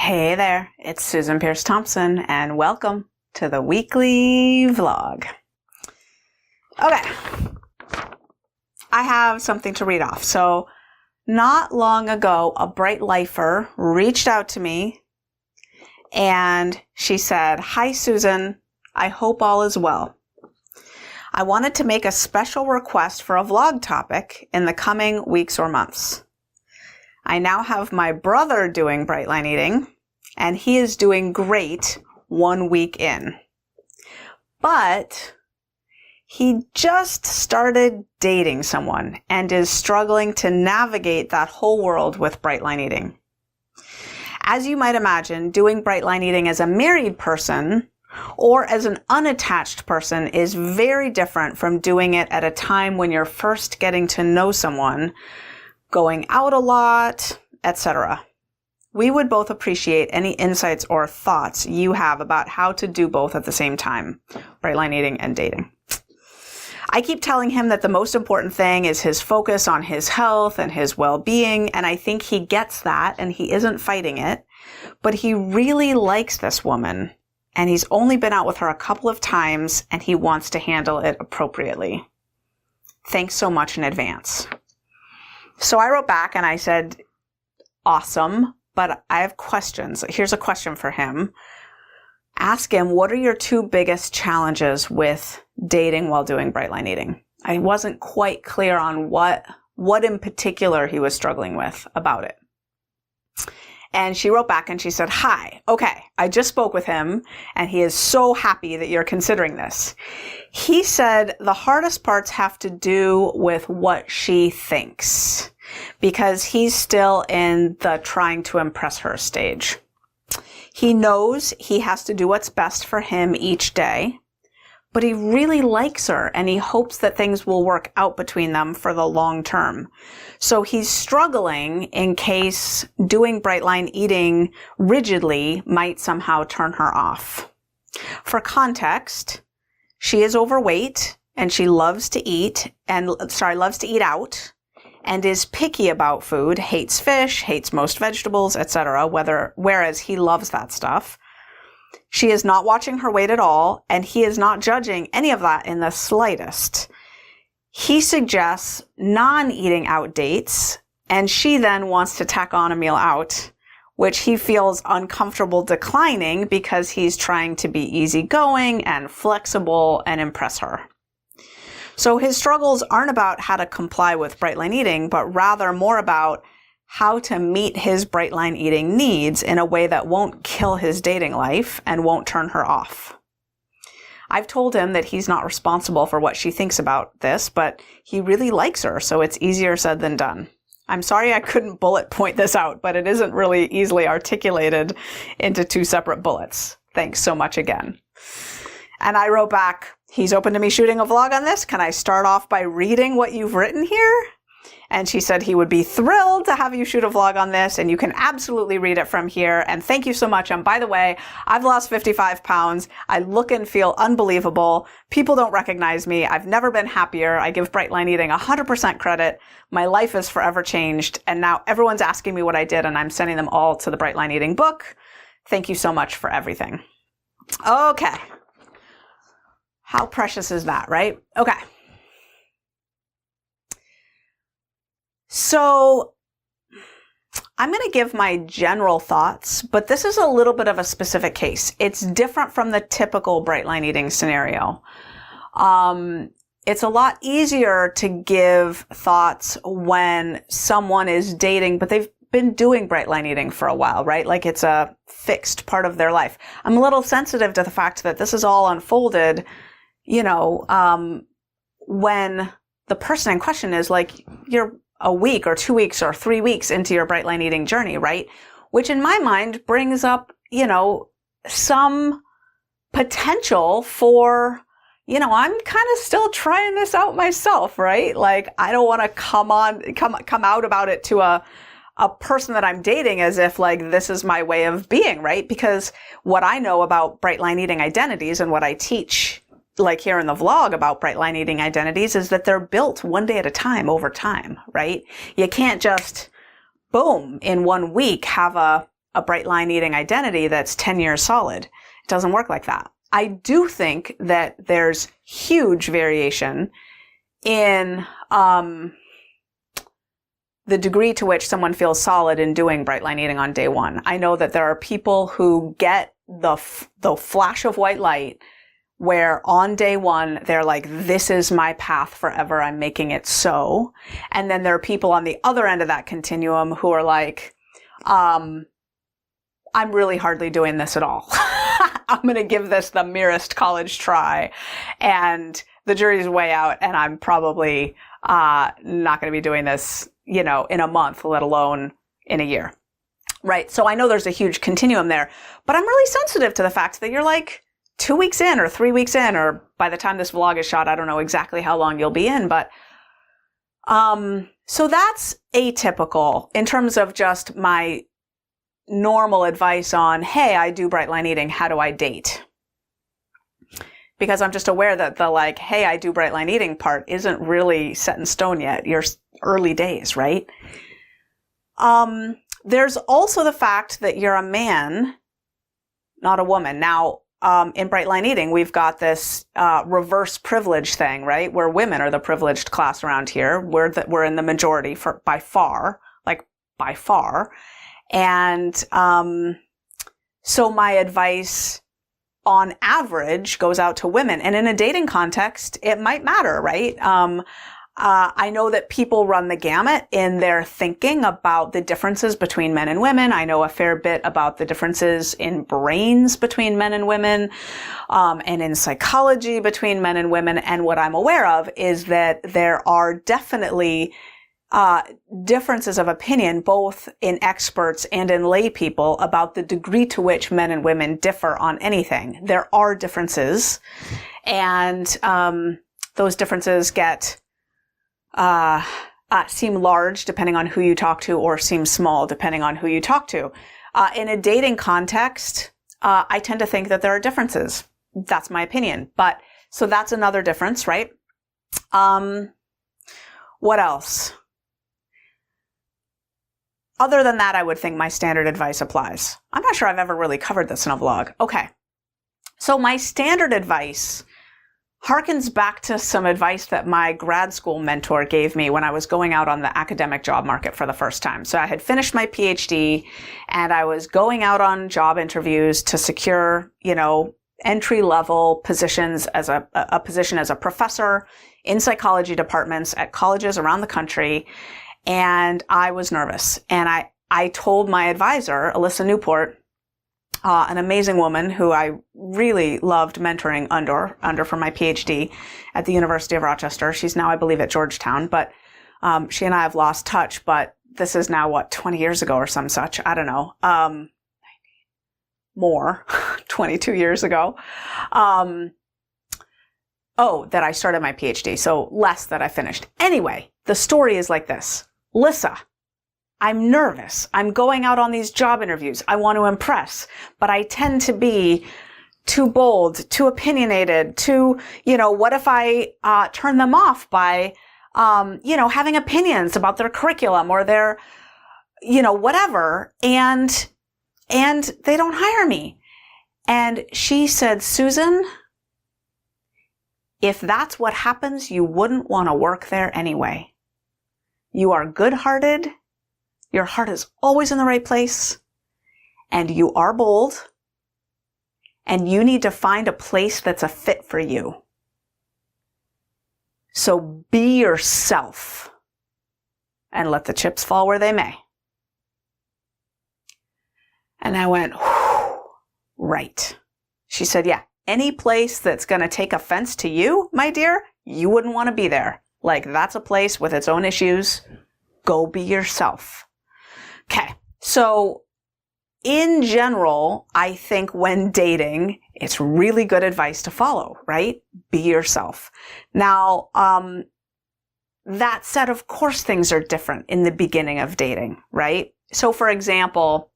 Hey there, it's Susan Pierce Thompson, and welcome to the weekly vlog. Okay, I have something to read off. So, not long ago, a Bright Lifer reached out to me, and she said, "Hi Susan, I hope all is well. I wanted to make a special request for a vlog topic in the coming weeks or months. I now have my brother doing Bright Line Eating, and he is doing great 1 week in. But he just started dating someone and is struggling to navigate that whole world with Bright Line Eating. As you might imagine, doing Bright Line Eating as a married person or as an unattached person is very different from doing it at a time when you're first getting to know someone, going out a lot, etc. We would both appreciate any insights or thoughts you have about how to do both at the same time, Bright Line Eating and dating. I keep telling him that the most important thing is his focus on his health and his well-being, and I think he gets that and he isn't fighting it, but he really likes this woman, and he's only been out with her a couple of times, and he wants to handle it appropriately. Thanks so much in advance." So I wrote back and I said, "Awesome, but I have questions." Here's a question for him. Ask him, what are your two biggest challenges with dating while doing Bright Line Eating? I wasn't quite clear on what in particular he was struggling with about it. And she wrote back and she said, "Hi, okay, I just spoke with him and he is so happy that you're considering this. He said the hardest parts have to do with what she thinks because he's still in the trying to impress her stage. He knows he has to do what's best for him each day, but he really likes her and he hopes that things will work out between them for the long term. So he's struggling in case doing Bright Line Eating rigidly might somehow turn her off. For context, she is overweight and she loves to eat out and is picky about food, hates fish, hates most vegetables, etc., whereas he loves that stuff. She is not watching her weight at all, and he is not judging any of that in the slightest. He suggests non-eating out dates, and she then wants to tack on a meal out, which he feels uncomfortable declining because he's trying to be easygoing and flexible and impress her. So his struggles aren't about how to comply with Bright Line Eating, but rather more about how to meet his Bright Line Eating needs in a way that won't kill his dating life and won't turn her off. I've told him that he's not responsible for what she thinks about this, but he really likes her, so it's easier said than done. I'm sorry I couldn't bullet point this out, but it isn't really easily articulated into two separate bullets. Thanks so much again." And I wrote back, "He's open to me shooting a vlog on this. Can I start off by reading what you've written here?" And she said he would be thrilled to have you shoot a vlog on this, and you can absolutely read it from here. And thank you so much. And by the way, I've lost 55 pounds. I look and feel unbelievable. People don't recognize me. I've never been happier. I give Bright Line Eating 100% credit. My life is forever changed. And now everyone's asking me what I did, and I'm sending them all to the Bright Line Eating book. Thank you so much for everything." Okay. How precious is that, right? Okay. So I'm going to give my general thoughts, but this is a little bit of a specific case. It's different from the typical Bright Line Eating scenario. It's a lot easier to give thoughts when someone is dating, but they've been doing Bright Line Eating for a while, right? Like it's a fixed part of their life. I'm a little sensitive to the fact that this is all unfolded when the person in question is like, you're a week or 2 weeks or 3 weeks into your Bright Line Eating journey, right? Which in my mind brings up, some potential for, I'm kind of still trying this out myself, right? Like I don't want to come out about it to a person that I'm dating as if like this is my way of being, right? Because what I know about Bright Line Eating identities and what I teach like here in the vlog about Bright Line Eating identities is that they're built one day at a time over time, right? You can't just, boom, in 1 week have a a bright line eating identity that's 10 years solid. It doesn't work like that. I do think that there's huge variation in the degree to which someone feels solid in doing bright line eating on day one. I know that there are people who get the flash of white light where on day one, they're like, this is my path forever. I'm making it so. And then there are people on the other end of that continuum who are like, I'm really hardly doing this at all. I'm going to give this the merest college try. And the jury's way out, and I'm probably not going to be doing this, in a month, let alone in a year. Right? So I know there's a huge continuum there, but I'm really sensitive to the fact that you're like 2 weeks in or 3 weeks in, or by the time this vlog is shot, I don't know exactly how long you'll be in, but so that's atypical in terms of just my normal advice on, hey, I do bright line eating. How do I date? Because I'm just aware that the like, hey, I do bright line eating part isn't really set in stone yet. You're early days, right? There's also the fact that you're a man, not a woman. Now, in bright line eating, we've got this reverse privilege thing, right? Where women are the privileged class around here. We're in the majority by far. And so my advice on average goes out to women. And in a dating context, it might matter, right? I know that people run the gamut in their thinking about the differences between men and women. I know a fair bit about the differences in brains between men and women, and in psychology between men and women. And what I'm aware of is that there are definitely differences of opinion, both in experts and in lay people, about the degree to which men and women differ on anything. There are differences, and those differences seem large depending on who you talk to, or seem small depending on who you talk to. In a dating context, I tend to think that there are differences. That's my opinion. But so that's another difference, right? What else? Other than that, I would think my standard advice applies. I'm not sure I've ever really covered this in a vlog. Okay. So my standard advice harkens back to some advice that my grad school mentor gave me when I was going out on the academic job market for the first time. So I had finished my PhD and I was going out on job interviews to secure, entry-level positions as a position as a professor in psychology departments at colleges around the country. And I was nervous. And I told my advisor, Alyssa Newport, an amazing woman who I really loved mentoring under for my PhD at the University of Rochester. She's now, I believe, at Georgetown, but she and I have lost touch, but this is now, 20 years ago or some such? I don't know. More, 22 years ago. That I started my PhD, so less that I finished. Anyway, the story is like this. Lissa, I'm nervous. I'm going out on these job interviews. I want to impress, but I tend to be too bold, too opinionated, what if I turn them off by, having opinions about their curriculum or their, whatever, and they don't hire me. And she said, Susan, if that's what happens, you wouldn't want to work there anyway. You are good-hearted. Your heart is always in the right place. And you are bold. And you need to find a place that's a fit for you. So be yourself and let the chips fall where they may. And I went, right. She said, yeah, any place that's going to take offense to you, my dear, you wouldn't want to be there. Like, that's a place with its own issues. Go be yourself. Okay. So in general, I think when dating, it's really good advice to follow, right? Be yourself. Now, that said, of course, things are different in the beginning of dating, right? So for example,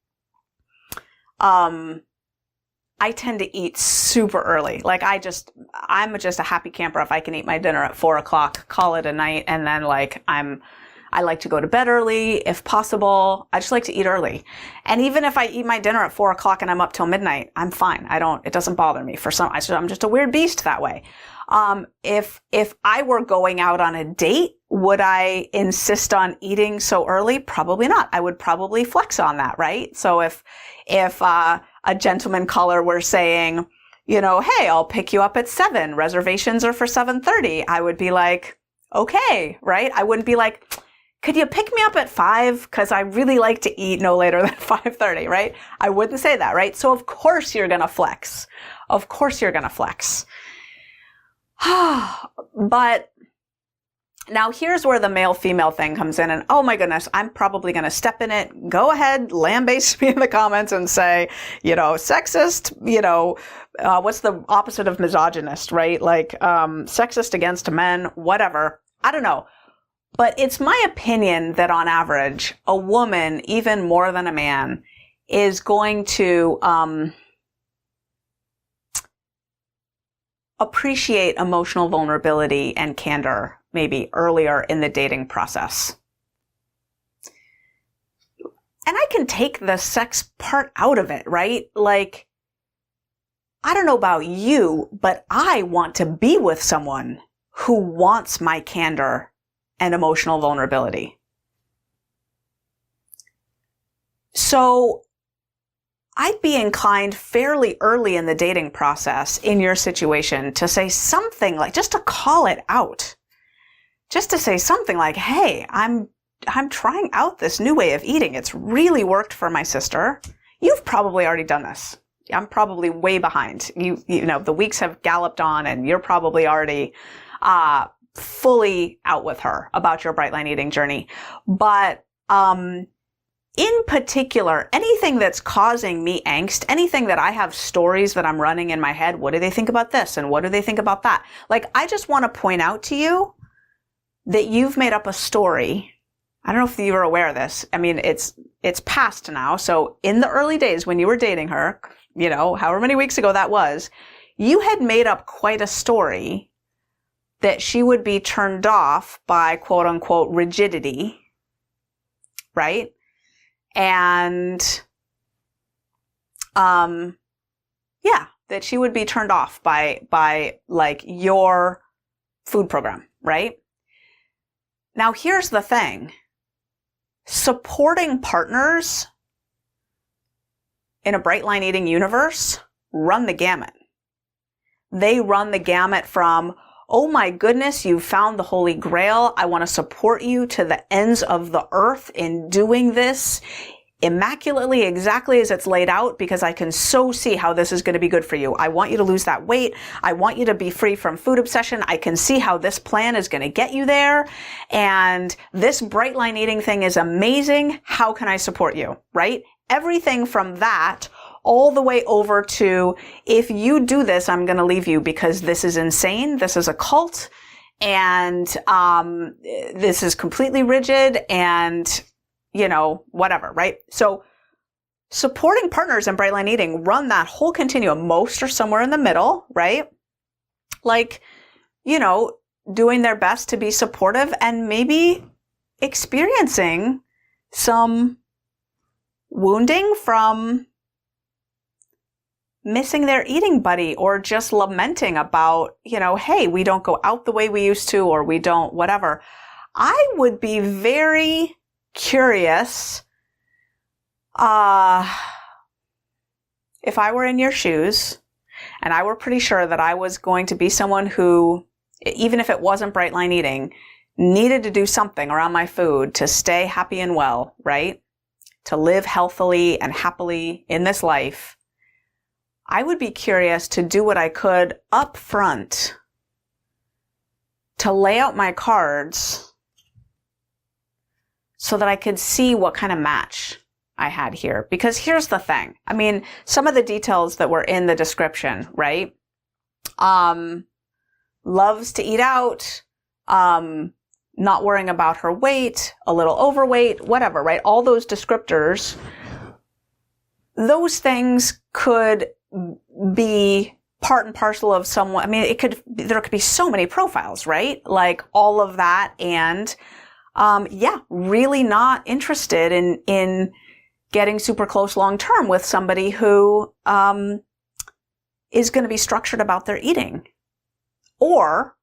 I tend to eat super early. Like I'm just a happy camper if I can eat my dinner at 4:00, call it a night, and then I'm I like to go to bed early if possible. I just like to eat early. And even if I eat my dinner at 4 o'clock and I'm up till midnight, I'm fine. It doesn't bother me I'm just a weird beast that way. If I were going out on a date, would I insist on eating so early? Probably not. I would probably flex on that, right? So if a gentleman caller were saying, hey, I'll pick you up at 7, reservations are for 7:30, I would be like, okay, right? I wouldn't be like, could you pick me up at 5? Cause I really like to eat no later than 5:30, right? I wouldn't say that, right? So of course you're going to flex. Of course you're going to flex. But now here's where the male-female thing comes in, and oh my goodness, I'm probably going to step in it. Go ahead, lambaste me in the comments and say, sexist, what's the opposite of misogynist, right? Like, sexist against men, whatever. I don't know. But it's my opinion that on average, a woman, even more than a man, is going to, appreciate emotional vulnerability and candor maybe earlier in the dating process. And I can take the sex part out of it, right? Like, I don't know about you, but I want to be with someone who wants my candor and emotional vulnerability. So I'd be inclined fairly early in the dating process in your situation to say something like, just to call it out. Just to say something like, hey, I'm trying out this new way of eating. It's really worked for my sister. You've probably already done this. I'm probably way behind. The weeks have galloped on and you're probably already, fully out with her about your Bright Line eating journey. But, in particular, anything that's causing me angst, anything that I have stories that I'm running in my head, what do they think about this? And what do they think about that? Like, I just want to point out to you that you've made up a story. I don't know if you were aware of this. I mean, it's past now. So in the early days when you were dating her, however many weeks ago that was, you had made up quite a story that she would be turned off by quote unquote rigidity, right? And, that she would be turned off by like your food program, right? Now here's the thing. Supporting partners in a Bright Line eating universe run the gamut. They run the gamut from, oh my goodness, you found the Holy Grail. I want to support you to the ends of the earth in doing this immaculately, exactly as it's laid out, because I can so see how this is going to be good for you. I want you to lose that weight. I want you to be free from food obsession. I can see how this plan is going to get you there. And this Bright Line eating thing is amazing. How can I support you? Right? Everything from that all the way over to, if you do this, I'm going to leave you because this is insane. This is a cult. And, this is completely rigid and, whatever, right? So supporting partners in Bright Line eating run that whole continuum. Most are somewhere in the middle, right? Like, doing their best to be supportive and maybe experiencing some wounding from missing their eating buddy or just lamenting about, hey, we don't go out the way we used to, or we don't, whatever. I would be very curious, if I were in your shoes and I were pretty sure that I was going to be someone who, even if it wasn't Bright Line eating, needed to do something around my food to stay happy and well, right? To live healthily and happily in this life, I would be curious to do what I could up front to lay out my cards so that I could see what kind of match I had here. Because here's the thing. I mean, some of the details that were in the description, right? Loves to eat out, not worrying about her weight, a little overweight, whatever, right? All those descriptors, those things could be part and parcel of someone. I mean, there could be so many profiles, right? Like all of that and, really not interested in getting super close long term with somebody who is going to be structured about their eating, or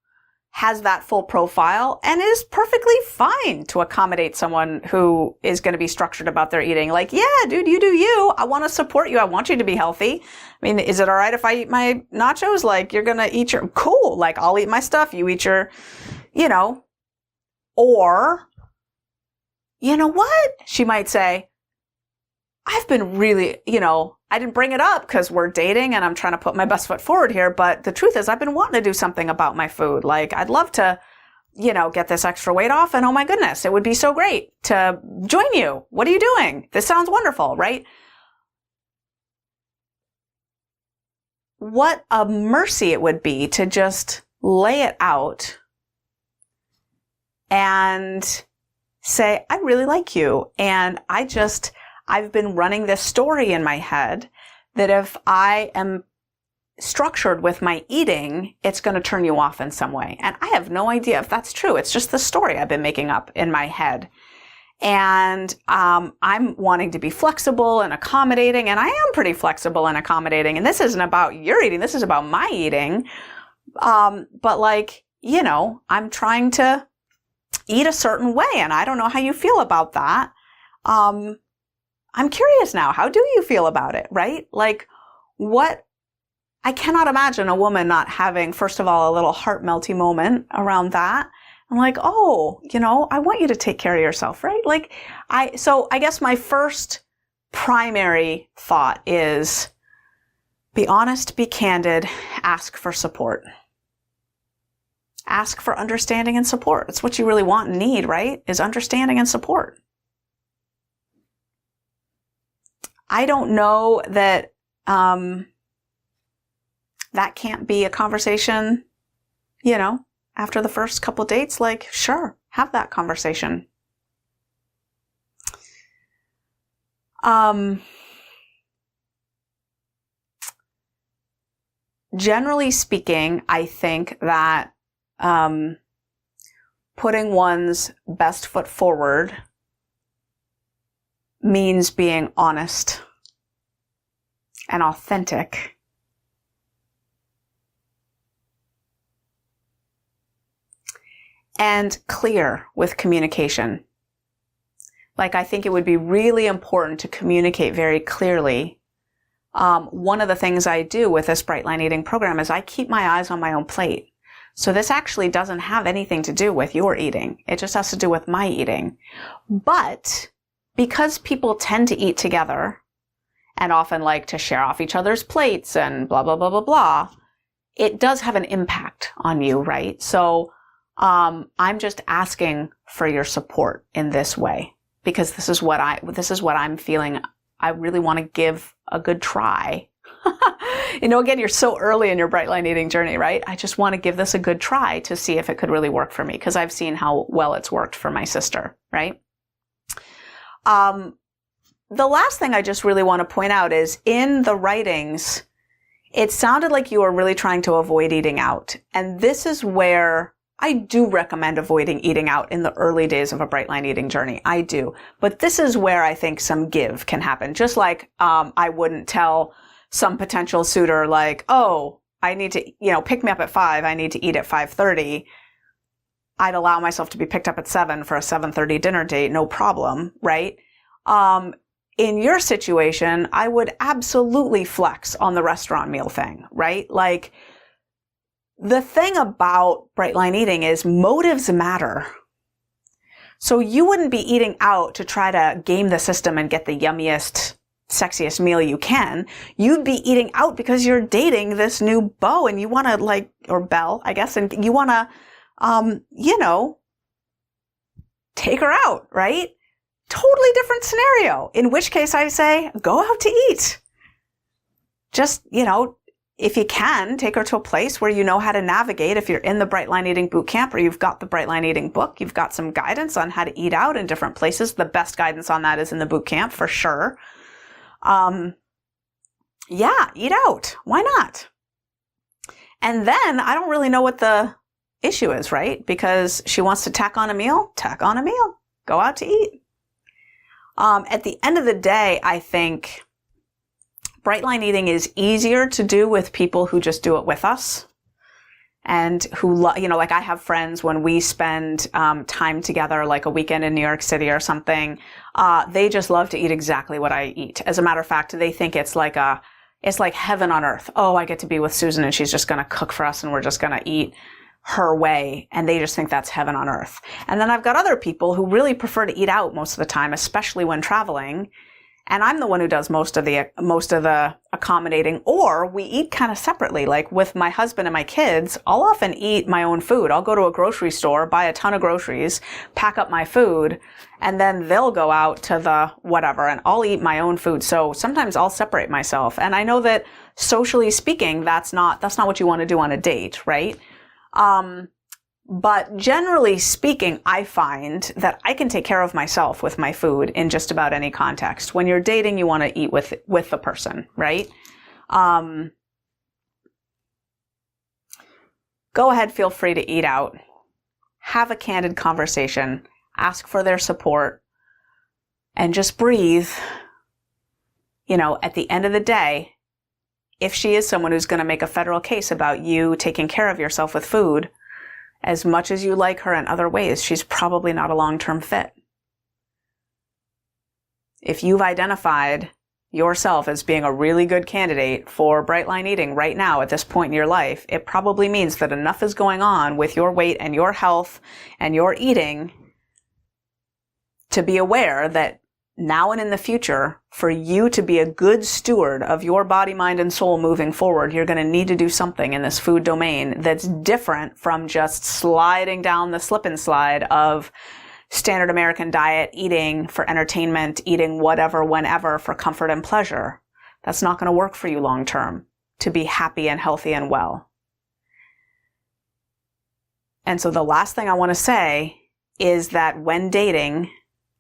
has that full profile and is perfectly fine to accommodate someone who is going to be structured about their eating. Like, yeah, dude, you do you. I want to support you. I want you to be healthy. I mean, is it all right if I eat my nachos? Like, you're going to eat your, cool. Like, I'll eat my stuff. You eat your, or, you know what? She might say, I've been really, I didn't bring it up because we're dating and I'm trying to put my best foot forward here. But the truth is, I've been wanting to do something about my food. Like, I'd love to, get this extra weight off. And oh my goodness, it would be so great to join you. What are you doing? This sounds wonderful, right? What a mercy it would be to just lay it out and say, I really like you. And I've been running this story in my head that if I am structured with my eating, it's going to turn you off in some way. And I have no idea if that's true. It's just the story I've been making up in my head. And I'm wanting to be flexible and accommodating, and I am pretty flexible and accommodating. And this isn't about your eating. This is about my eating. But I'm trying to eat a certain way, and I don't know how you feel about that. I'm curious now, how do you feel about it, right? Like, I cannot imagine a woman not having, first of all, a little heart melty moment around that. I'm like, oh, I want you to take care of yourself, right? Like, so I guess my first primary thought is be honest, be candid, ask for support. Ask for understanding and support. It's what you really want and need, right? Is understanding and support. I don't know that that can't be a conversation, after the first couple dates. Like, sure, have that conversation. Generally speaking, I think that putting one's best foot forward means being honest and authentic. And clear with communication. Like, I think it would be really important to communicate very clearly. One of the things I do with this Bright Line Eating program is I keep my eyes on my own plate. So this actually doesn't have anything to do with your eating. It just has to do with my eating. But because people tend to eat together and often like to share off each other's plates and blah, blah, blah, blah, blah, it does have an impact on you, right? So I'm just asking for your support in this way, because this is what I'm feeling. I really want to give a good try. Again, you're so early in your Bright Line Eating journey, right? I just want to give this a good try to see if it could really work for me, because I've seen how well it's worked for my sister, right? The last thing I just really want to point out is in the writings, it sounded like you were really trying to avoid eating out. And this is where I do recommend avoiding eating out in the early days of a Bright Line Eating journey. I do. But this is where I think some give can happen. Just like I wouldn't tell some potential suitor like, oh, I need to, pick me up at 5. I need to eat at 5:30. I'd allow myself to be picked up at 7 for a 7:30 dinner date. No problem, right? In your situation, I would absolutely flex on the restaurant meal thing, right? Like, the thing about Bright Line Eating is motives matter. So you wouldn't be eating out to try to game the system and get the yummiest, sexiest meal you can. You'd be eating out because you're dating this new beau and you want to or belle, I guess, and you want to, take her out, right? Totally different scenario. In which case I say, go out to eat. Just, if you can, take her to a place where you know how to navigate. If you're in the Bright Line Eating Bootcamp or you've got the Bright Line Eating book, you've got some guidance on how to eat out in different places. The best guidance on that is in the bootcamp for sure. Eat out. Why not? And then I don't really know what the issue is, right? Because she wants to tack on a meal, go out to eat. At the end of the day, I think bright line eating is easier to do with people who just do it with us. And who, like I have friends when we spend time together, like a weekend in New York City or something, they just love to eat exactly what I eat. As a matter of fact, they think it's like heaven on earth. Oh, I get to be with Susan and she's just going to cook for us and we're just going to eat her way. And they just think that's heaven on earth. And then I've got other people who really prefer to eat out most of the time, especially when traveling. And I'm the one who does most of the accommodating, or we eat kind of separately. Like with my husband and my kids, I'll often eat my own food. I'll go to a grocery store, buy a ton of groceries, pack up my food, and then they'll go out to the whatever, and I'll eat my own food. So sometimes I'll separate myself. And I know that socially speaking, that's not what you want to do on a date, right? But generally speaking, I find that I can take care of myself with my food in just about any context. When you're dating, you want to eat with the person, right? Go ahead, feel free to eat out. Have a candid conversation. Ask for their support. And just breathe. At the end of the day, if she is someone who's going to make a federal case about you taking care of yourself with food, as much as you like her in other ways, she's probably not a long-term fit. If you've identified yourself as being a really good candidate for bright line eating right now at this point in your life, it probably means that enough is going on with your weight and your health and your eating to be aware that now and in the future, for you to be a good steward of your body, mind, and soul moving forward, you're going to need to do something in this food domain that's different from just sliding down the slip and slide of standard American diet, eating for entertainment, eating whatever, whenever for comfort and pleasure. That's not going to work for you long term to be happy and healthy and well. And so the last thing I want to say is that when dating,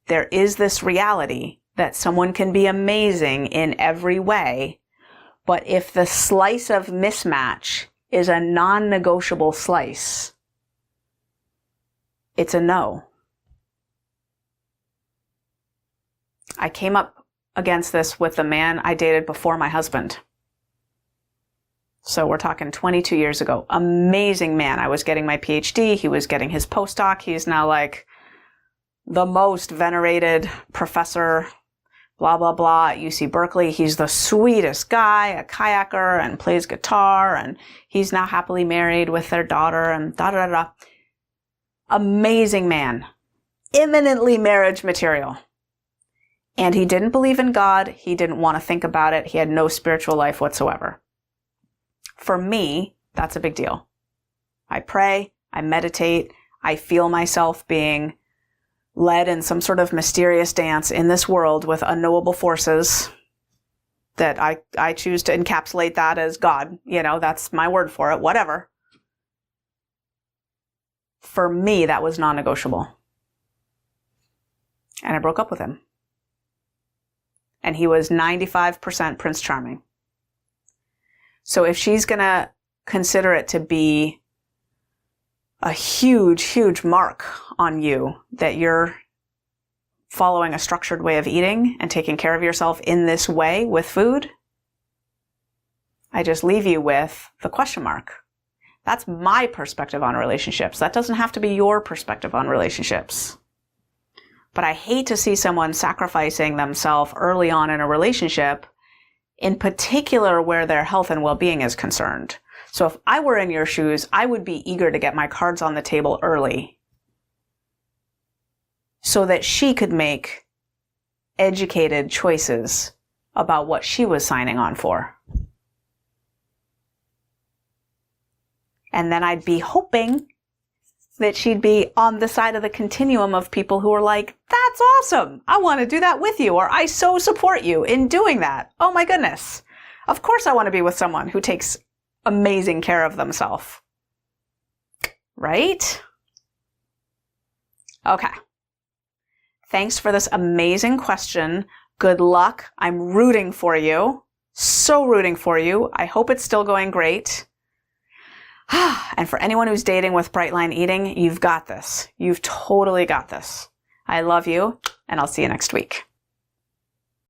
there is this reality that someone can be amazing in every way, but if the slice of mismatch is a non-negotiable slice, it's a no. I came up against this with the man I dated before my husband. So we're talking 22 years ago. Amazing man. I was getting my PhD. He was getting his postdoc. He's now like the most venerated professor, blah, blah, blah, at UC Berkeley. He's the sweetest guy, a kayaker, and plays guitar, and he's now happily married with their daughter, and da-da-da-da. Amazing man. Eminently marriage material. And he didn't believe in God. He didn't want to think about it. He had no spiritual life whatsoever. For me, that's a big deal. I pray, I meditate, I feel myself being led in some sort of mysterious dance in this world with unknowable forces that I choose to encapsulate that as God. That's my word for it, whatever. For me, that was non-negotiable. And I broke up with him. And he was 95% Prince Charming. So if she's going to consider it to be a huge, huge mark on you that you're following a structured way of eating and taking care of yourself in this way with food, I just leave you with the question mark. That's my perspective on relationships. That doesn't have to be your perspective on relationships. But I hate to see someone sacrificing themselves early on in a relationship, in particular where their health and well-being is concerned. So if I were in your shoes, I would be eager to get my cards on the table early so that she could make educated choices about what she was signing on for. And then I'd be hoping that she'd be on the side of the continuum of people who are like, that's awesome. I want to do that with you, or I so support you in doing that. Oh my goodness. Of course I want to be with someone who takes amazing care of themselves. Right? Okay. Thanks for this amazing question. Good luck. I'm rooting for you. So rooting for you. I hope it's still going great. And for anyone who's dating with bright line eating, you've got this. You've totally got this. I love you, and I'll see you next week.